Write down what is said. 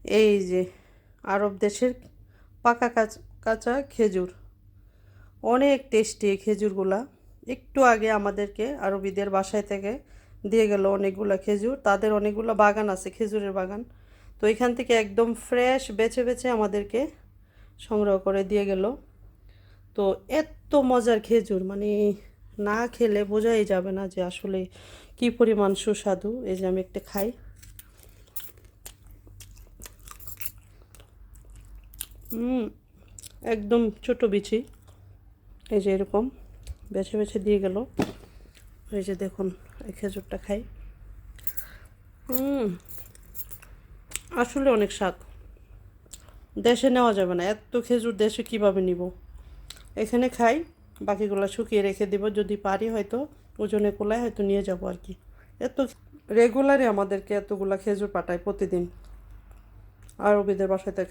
এই যে আরব দেশের পাকা কাঁচা কাঁচা খেজুর, অনেক টেস্টি এই খেজুরগুলা। একটু আগে আমাদেরকে আরবিদের বাসায় থেকে দিয়ে গেল অনেকগুলা খেজুর, তাদের অনেকগুলো বাগান আছে, খেজুরের বাগান। তো এখান থেকে একদম ফ্রেশ বেছে বেছে আমাদেরকে সংগ্রহ করে দিয়ে গেল। তো এত মজার খেজুর, মানে না খেলে বোঝাই যাবে না যে আসলে কি পরিমাণ সুস্বাদু। এই যে আমি একটা খাই। একদম ছোট বিচি, এই যে এরকম বেছে বেছে দিয়ে গেল। এই যে দেখুন, এই খেজুরটা খাই। হুম, আসলে অনেক স্বাদ। দেশে নেওয়া যাবে না এত খেজুর, দেশে কিভাবে নিব। এখানে খাই, বাকিগুলো শুকিয়ে রেখে দিব, যদি পারি হয়তো ওজনে কোলায় হয়তো নিয়ে যাব আর কি। এত রেগুলারই আমাদেরকে এতগুলা খেজুর পাঠায় প্রতিদিন আরবিদের বাসায় থেকে।